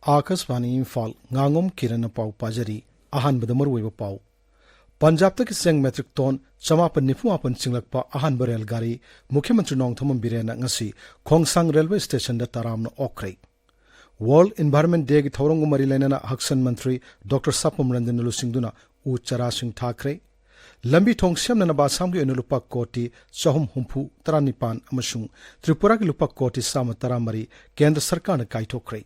Akashvani Imphal Ngangom Kiran पाव पाजरी अहानबद मरुइब पाव पंजाब तक Seng metric ton 994 चिंगलकपा अहानब रेलगाड़ी मुख्यमंत्री Nongthom Biren ngasi Khongsang railway station दा तरामन ओख्रे वर्ल्ड एनवायरनमेंट डे की थौरंग मरी लेना हक्सन मंत्री डॉक्टर सपम रंजन लुसिंगदुना उ चरा सिंह ठाकरे लंबी थोंग सेमना बासाम की अनुलुपा कोटी चहुम हुंफु तरानिपान अमसुंग त्रिपुरा की लुपा कोटी साम तरामरी केंद्र सरकार ने काइथोख्रे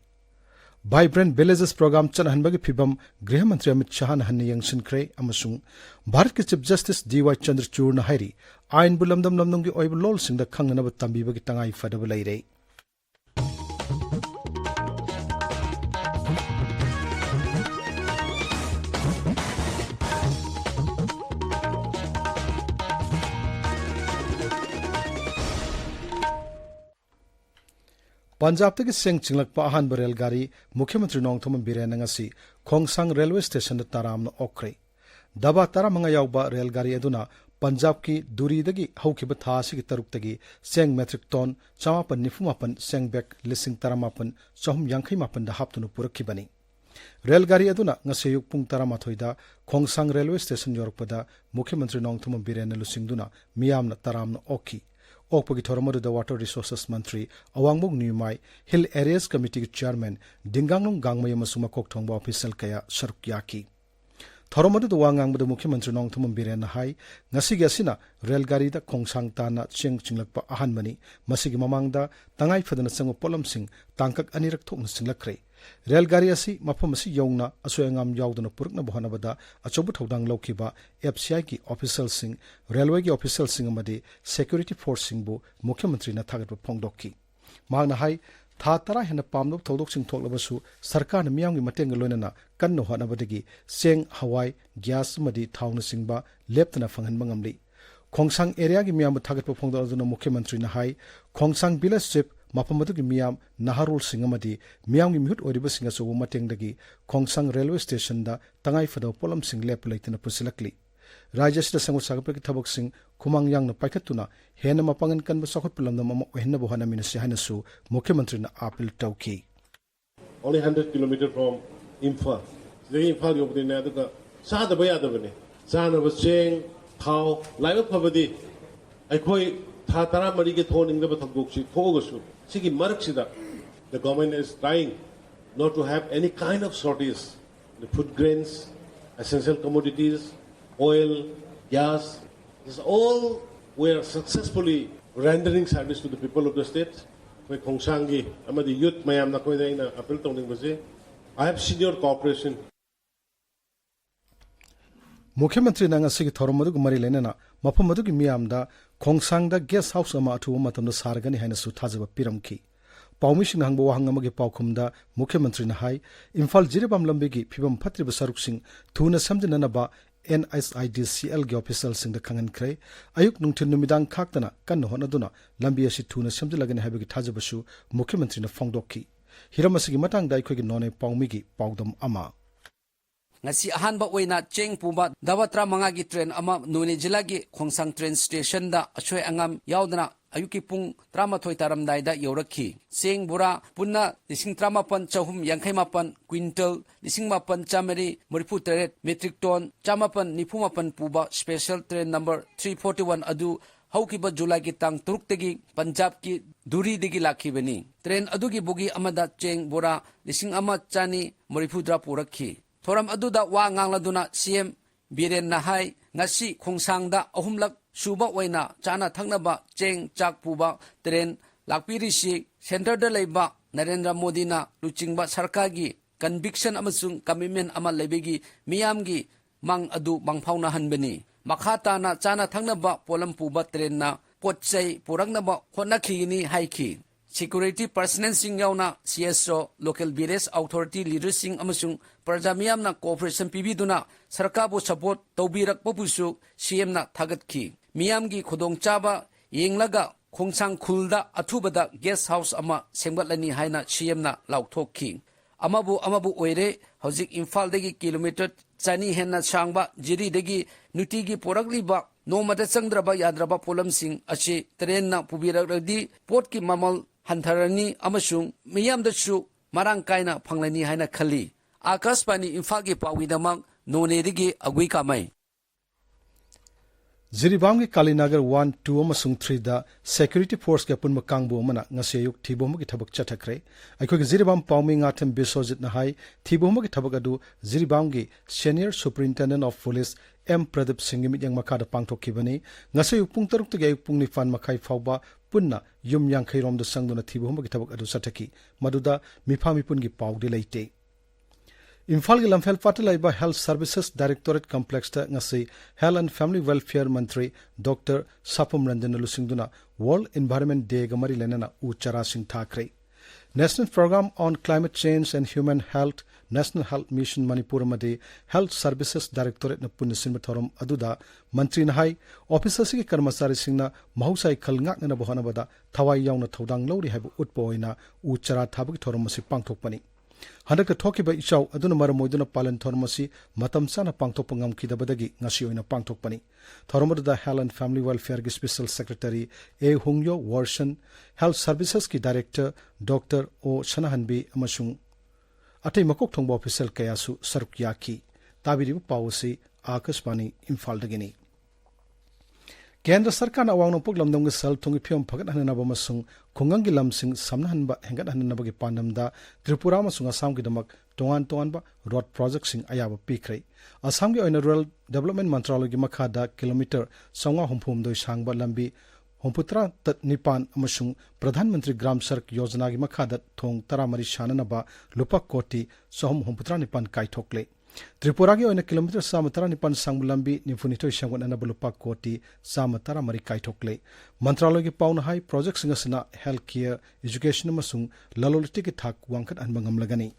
वाइब्रेंट विलेजेस प्रोग्राम चलहनबगी फिबम गृह मंत्री अमित शाह हन्ने यंगसिनख्रे अमसुंग भारत के चीफ जस्टिस डी.वाई. चंद्रचूड़ न हाइरी आइन बुलमदम लमनुंगी ओइब लोल सिंह द खंगनब तंबीबगी तंगाई फदब लैरे पंजाब तक सेंग चिंगलकपा अहानब रेलगाड़ी मुख्यमंत्री Nongthom Biren ngasi Khongsang railway station ताराम ओख्रे दबा तारा मंगा यावबा रेलगाड़ी अदुना पंजाब की दूरी दगी हौखिब थासी की तरुक तगी Seng metric ton 994 Seng bag लिसिंग तरामापन चहुम यांखै मापन दा हापतुनु पुरखिबनी रेलगाड़ी अदुना ngasi युग पुंग तरामाथोइदा खोंगसांग रेलवे स्टेशन योरकपदा मुख्यमंत्री नोंगथोम बिरेन लुसिंगदुना मियामना तराम ओखी ओपगी थोरमदु द वाटर रिसोर्सेस मंत्री अवांगबुक न्यूमाई हिल एरियाज कमिटी के चेयरमैन दिंगांगलों गांगमय मसुमा कोकथोंबा ऑफिशियल कया सरुक याकी थोरमदु द वांगांगबद मुख्यमंत्री Nongthom villain high ngasi gasina रेलगाड़ी दा खोंगसांग ताना चेंग चिंगलकपा अहानबनी मसिगी ममांगदा तंगाई फदना संग पोलमसिंग तांकक अनिरक थोकना सिंगलखरे रेलगाड़ी असी मफम असी यौना असोयंगाम यावदना पुरकना बहनबदा अचोब थौदांग लौखिबा एफसीआई की ऑफिशियल सिंग रेलवे की ऑफिशियल सिंग अमदि सिक्योरिटी फोर्स सिंगबु मुख्यमंत्री न थागत फोंगदोखी मांगना हाई था तरा हेन पामदोब थौदोकसिंग थोकलबसु सरकार न मियांगी मतेंग लोइनना कन्नो हनबदगी सेंग हवाई गैस मदि थाउन सिंगबा लेप्तना फंगहनबा ngamli खोंगसांग एरिया की मियाम थागत फोंगदोना मुख्यमंत्री न हाई खोंगसांग विलेज चिफ मफमदुगी मियाम नाहरुल सिंह अमदि मियामगी मिहुत ओरिबा सिंह असुबु मतेंगदगी खोंगसांग रेलवे स्टेशन दा तंगाई फदो पोलम सिंह लेप लैतना पुसिलकली राज्य सिदा संगु सागपकी थबक सिंह खुमांग यांगना पाइखतुना हेन मपंगन कनब सखत पुलमदम अम ओहनबो हनमिनसि हाइनसु मुख्यमंत्री न appeal तौकी only 100 kilometers from Imphal the Imphal yobdina aduga sadaba yadabane sanaba cheng thau laiba phabadi aikoi tha tara mari ge thoning da thakdokchi thogasu sigi marksida the government is trying not to have any kind of shortage the food grains essential commodities oil gas this all we are successfully rendering service to the people of the state koi khongsangi amadi youth mayam na koi daina appeal tawning base I have seen your cooperation मुख्यमंत्री नंगसिगी थोरमदुग मरी लेना मफमदुगी मियामदा खोंगसांगदा guest house अमा अथुब मतमदा सारगनी हाइनसु थाजब पिरमखी पाउमिसिंग हंगबो वाहंगमगे पाउखुमदा मुख्यमंत्री न high Imphal Jiribam लंबेगी फिबम फत्रिब सरुकसिंग थुना समजननबा NSIDCL के official Singh the खंगनख्रे अयुक नुंथिन नुमिदांग खाक्तना कन्न होनदुना लंबी असि थुना समजलगने हाबेगी थाजबसु मुख्यमंत्री न फोंगदोखी हिरमसिगी मतंगदा अखोगी नोने पाउमिगी पाउदम अमा ngasi ahanba oina cheng puba dawatra mangagi train ama nune jila gi khongsang train station da achoi angam yaudana ayuki pung 13 taramdai da yorakhi seng bura punna 13,858 quintal 15,8 metric ton 994 puba special train number 341 adu haukiba July ki tang 3 tagi Punjab ki duri digi lakhibani train adu gi bogi amada cheng bura 1,140 purakhi thoram aduda wa ngangladuna CM Biren Nahai ngasi khongsangda ahumlak suba oina chana thangnaba cheng chak puba train lakpiri si center da leiba Narendra Modi na luchingba sarkar gi conviction amasung commitment ama lebegi miyamgi mang adu bangphauna hanbani makhata na chana thangnaba polam puba train na potchai purangnaba khonakhi haiki security personnel sing yauna CSO local BRS authority leaders sing amasung prajamiyam na cooperation pibiduna sarkar bo support tawbirak popusu CM na thagatki miyam gi khodong chaba yenglaga khongsang khulda athubada guest house ama sengbatlani haina CM na lauthokki amabu oire hojik Imphal degi kilometer chani henna sangba jiri degi nuti gi porakliba nomada changdraba yadraba polam sing achi train na pubirak radi port ki mamal hantarani amasung miyam da su marang kaina phanglani haina khali Akashbani Imphal gi pawidamak nonedigi agui kamai Jiribam ki Kalinagar 1, 2 amasung 3 da security force ke punma kangbu mana ngaseyuk thibom ki thabak chathakre akhoi Jiribam paumi ngatem bisojit na hai thibom ki thabak adu Jiribam ki senior superintendent of police M Pradip Singh mi yang makada pangthok kibani ngaseyuk pung taruk te ayuk pung nifan makhai fawba punna yum yang khairom da sangduna thibom ki thabak adu sathaki maduda mifami pun gi pawdi leite Imphal ki lamphel patalaiba Health Services Directorate Complex ta ngasi Health and Family Welfare Mantri Dr. Sapum Ranjan Lusingduna World Environment Day gamari lenana uchara sing thakre National Program on Climate Change and Human Health National Health Mission Manipur made Health Services Directorate na punisin thorum aduda mantri na hai officers ki karmasari singna mahusai khalngak na bohana bada thawai yauna thodang lori habu utpoina uchara thabuk thorum masi pangthokpani Handak thokiba ichau aduna maramoiduna palan thormasi matam sana pangthok pangam kidabadagi ngasi oina pangthokpani thormada Health and Family Welfare ki Special Secretary A Hungyo Warshan Health Services ki Director Dr. O Shanahanbi amasung atay makok thongba official kayasu sarukyaki tabiribu pawsi Akashbani Imphal dagini Kendra Sarkar na awang nopok lamdam ge sal thongi phiom phagat hanna ba masung khungang gi lamsing samna hanba hengat hanna ba gi pandamda Tripura masung Assam gi damak tongan ba road project sing ayaba pikrai Assam gi oina rural development mantraloi gi makhada kilometer songa humphum doi sangba lambi homputra tat nipan amasung Pradhan Mantri Gram Sadak Yojana gi makhada thong taramari shanana ba lupa koti sohom homputra nipan kaithokle Tripura ki oina kilometer samatara nipan sangbulambi nifunito isangwan anabalupa koti samatara mari kaithokle mantraloi ki pauna hai project singasana healthcare education amasung laloliti ki thak wangkat anbangam lagani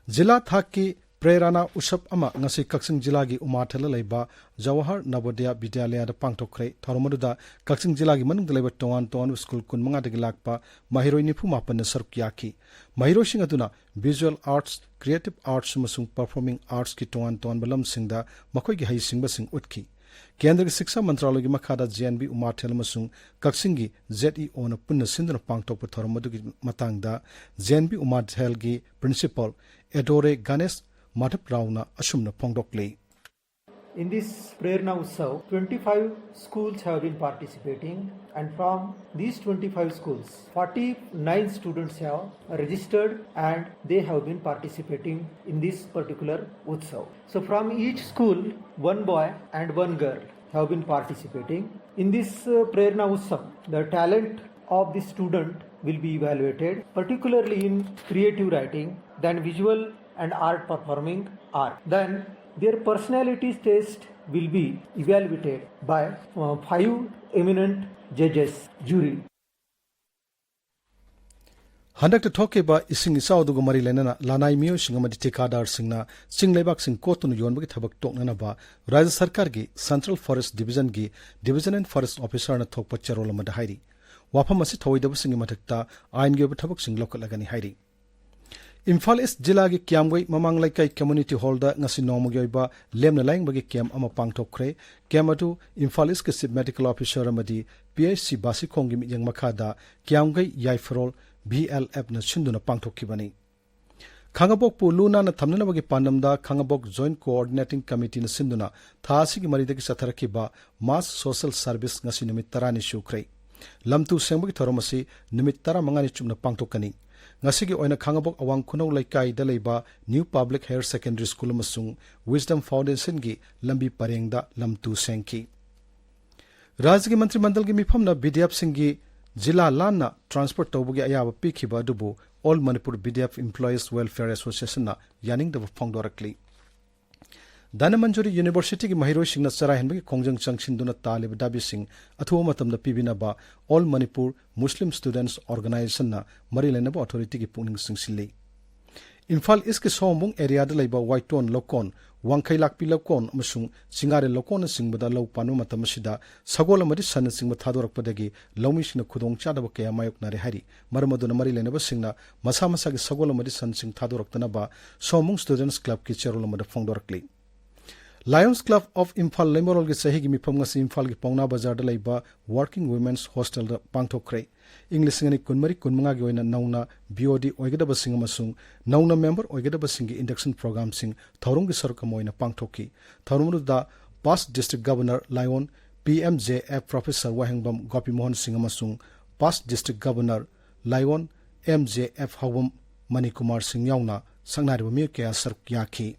Jila thak ki Prerana Usap ama ngasi Kaksing Jila gi umathala leiba Jawahar Navodaya Vidyalaya da pangthokre thoromaduda Kaksing Jila gi manung leiba tongan school kun manga dagi lakpa mahiroi nifu mapan na sarukyaki mahiroi sing aduna visual arts creative arts masung performing arts ki tongan balam singda makoi gi hai singba sing utki Kendra ki Shiksha Mantraloi gi makhada JNB umathala masung Kaksing gi ZEO na punna sindana pangthokpa thoromadu gi matangda JNB umathel gi principal Edore Ganesh Madhap Rauna Ashumna Pongdokle. In this Prerna Utsav, 25 schools have been participating, and from these 25 schools, 49 students have registered and they have been participating in this particular Utsav. So from each school, one boy and one girl have been participating. In this Prerna Utsav, the talent of the student will be evaluated, particularly in creative writing, then visual and art performing art. Then their personality test will be evaluated by 5 eminent judges jury. Handak thoke ba ising isau du mari lenana lanai mio singamadi tikadar singna singlebak sing kotun yonbagi thabak toknana ba Rajya Sarkar gi Central Forest Division gi Division and Forest Officer na thokpa charol amada hairi wafam asi thoidab singi mathakta ain ge thabak sing lokalagani hairi Imphal East Jila gi Kiamgoi Mamang Laikai Community Hall da ngasi nomugi ba lemna laing bagi kem ama pangthokre kem atu Imphal East ke Chief Medical Officer amadi PHC Basikhong gi yang makhada Kiamgoi Yaifarol BLF na sinduna pangthokkibani Khangabok pu luna na thamnana bagi pandamda Khangabok Joint Coordinating Committee na sinduna thasi gi marida ki satharaki ba Mass Social Service ngasi numit tarani shukre lamtu sengbagi thoromasi numit tara mangani chumna pangthokkani Ngasigi oina Khangabok awang kunau laikai dalaiba New Public Higher Secondary School amasung Wisdom Foundation gi lambi parengda lamtu sengki Rajya Mantri Mandal gi mifamna BDF singi Jila Lanna Transport tawbugi ayaba pikhiba dubu All Manipur BDF Employees Welfare Association na yaning da phongdorakli Danamanjuri University ki mahiroi singna chara henbagi khongjang changchinduna talib dabi sing athuwa matamda pibina ba All Manipur Muslim Students Organization na Marilena Authority ki puning singsilli Imphal East ki sombung area da laiba Waiton Lokon Wangkai Lakpi Lokon amasung Singare Lokon singbada law panu matamasida sagola mari san singba thadorakpadagi lawmi singna khudong chadaba kaya mayok nare hari marmaduna Marilena ba singna masa masa gi sagola mari san sing thadoraktana ba sombung Students Club ki cherol mada phongdorakli Lions Club of Imphal Lemorol gi sahi gi mifam ngasi Imphal gi Pauna Bazar da leiba Working Women's Hostel da pangthokre English ngani kunmari kunmanga gi oina nauna BOD oigada sing amasung nauna member oigada sing gi induction program sing thorung gi sarka moina pangthoki thorumru da past district governor Lion PMJF Professor Wahengbam Gopi Mohan Singh amasung past district governor Lion MJF Hawam Manikumar Singh yauna sangnari mi ke asar yaki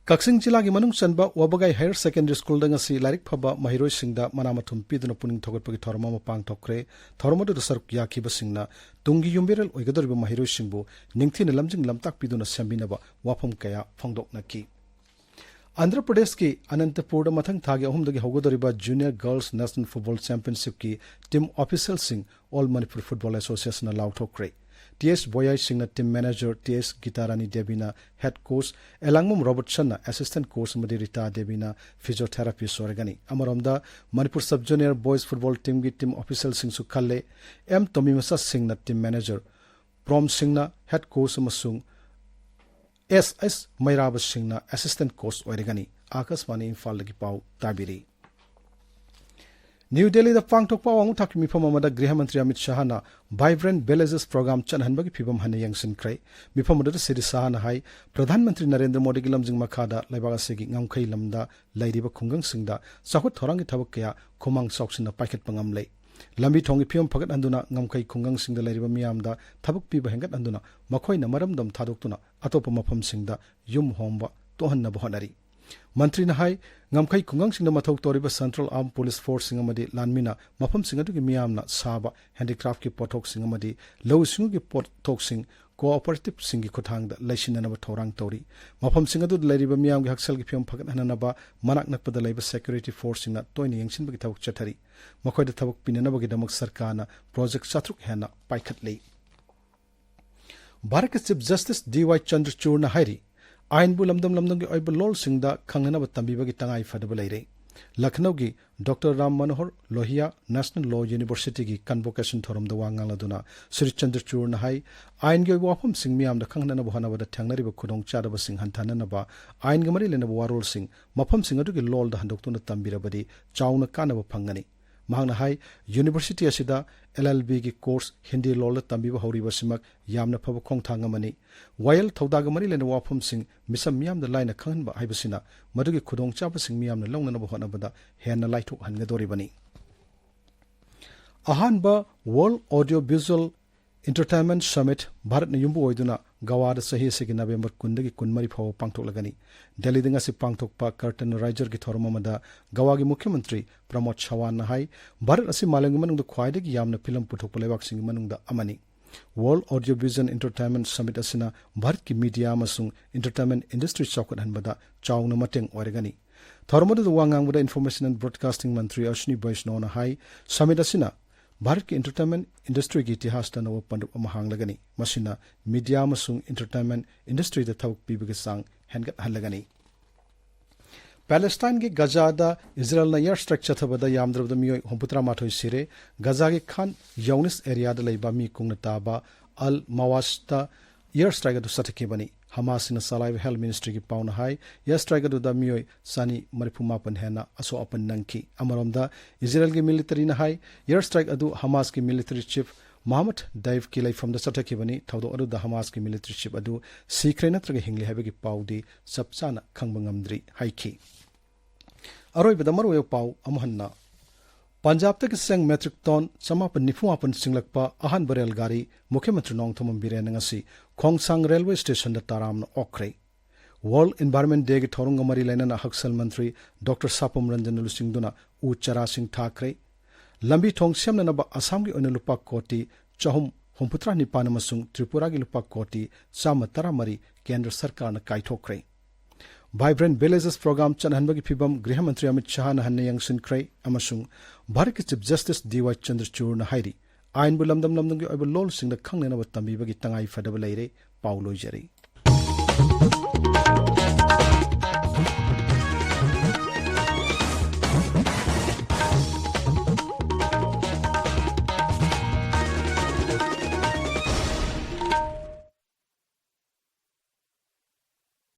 Kaksing jila gi manung chanba Wabagai Higher Secondary School da ngasi larik phaba mahiroi singda manamathum piduna puning thogot pagi thorma ma pang thokre thorma du saruk yaki ba singna tungi yumberal oigador ba mahiroi singbu ningthina lamjing lamtak piduna sambina ba wafam kaya phangdok naki Andhra Pradesh ki Anantapur da mathang thagi ahum dagi hogodoriba Junior Girls National Football Championship ki team official sing All Manipuri Football Association allow thokre TS Boyai Singh team manager TS Gitarani Devina head coach Elangmum Robertson assistant coach Madi Rita Devina physiotherapist Oregani Amaromda Manipur Sub Junior Boys Football Team ki team official Singh su khalle M Tomimasa Singh team manager Prom Singh head coach amasung SS Mairab Singh assistant coach Oregani Akaswani Imphal lagi pau tabiri New Delhi da pangthokpa wangu thak mifam amada Griha Mantri Amit Shah na Vibrant Villages program chanhanbagi phibam hane yangsin krai mifam da Siri Shah na hai Pradhan Mantri Narendra Modi gi lamjing makhada laibaga segi ngamkhai lamda lairiba khungang singda sakhut thorangi thabak kaya khumang soksina paikhat pangam lei lambi thongi phibam phagat anduna ngamkhai khungang singda lairiba miyamda thabak piba hengat anduna makhoina maramdam thadoktuna atopa mafam singda yum homba tohanna bohanari Mantri na hai ngamkhai kungang singna mathok toriba Central Armed Police Force singamadi lanmina mafam singadu gi miyamna saba handicraft ki pothok singamadi low singu gi pothok sing cooperative singi khothangda laisinanaba thorang tori mafam singadu lairiba miyam gi haksal gi phim phagat hananaba manak nakpada laiba security force singna toini yengsin bagi thawuk chathari makhoida thawuk pinanaba gi damak sarkana project satruk hena paikhat lei Bharat Chief Justice DY Chandrachud na hairi Ain bu lamdam ki oiba lol singda khangnana ba tambiba gi tangai fadaba leire Lucknow gi Dr Ram Manohar Lohia National Law University gi convocation thorum da wangala duna Sri Chandrachud na hai ain gi wafam sing miam da khangnana ba hana ba thangnari ba khudong chada ba sing hanthana ba ain gi mari lena ba warol sing mafam sing adu gi lol da handoktuna tambira badi chauna kana ba phangani mahangna hai University asida LLB gi course Hindi law la tambiba hori ba simak yamna phaba khongthang amani while thaudaga mari lena wafam sing misam miyam da laina khanghan ba haibasina madugi khudong chapa sing miyam na longnana ba hona bada henna laithok hangadori bani ahan ba World Audio Visual Entertainment Summit Bharat na yumbu oiduna Gawada sahi segi November kundagi kunmari phaw pangthok lagani Delhi dinga si pangthok pa curtain riser gi thormamada Gawagi Mukhyamantri Pramod Chawan na hai Bharat asi malangi manungda khwaidagi yamna film puthok lewak sing manungda amani World Audio Vision Entertainment Summit asina Bharat ki media amasung entertainment industry chawkat hanbada chawna mateng oregani thormadu wangang buda information and broadcasting mantri Ashwini Vaishnaw na hai summit asina Bharat ki entertainment industry ki itihas ta nawa pandup amahang lagani masina media amasung entertainment industry da thawuk pibagi sang hengat halagani Palestine ki Gaza da Israel na air strike chathabada yamdrabda miyoi homputra mathoi sire Gaza ki Khan Younis area da leiba mi kungna taba Al Mawasta air strike adu satake bani Hamas in Salai Health Ministry ki pauna hai air strike adu da miyoi sani maripuma pan hena aso apan nangki amaromda Israel ki military na hai air strike adu Hamas ki military chief Mohammed Daif ki lai from the satake bani thawdo adu da Hamas ki military chief adu sikre natraga hingli habagi paudi sapchana khangbangamdri haiki Aroi bedamar wayo pau amhanna Punjab tak seng metric ton samapan nifuapan singlakpa ahan barel gari Mukhyamantri Nongthomam Biren ngasi Khongsang railway station da taram na okre World Environment Day gi thorunga mari lainana haksal mantri Dr Sapam Ranjan Lusingduna u chara sing thakre lambi thong semna na ba Assam gi oina lupa koti chahum homputra nipana masung Tripura gi lupa koti sama taramari Kendra Sarkar na kaithokre Vibrant Villages program chanhanbagi phibam Griha Mantri Amit Shah na hanne yangsin krai amasung Bharat ki Chief Justice DY Chandrachud na hairi ain bu lamdam gi oiba lol sing da khangne na ba tambi bagi tangai fadaba leire pauloi jari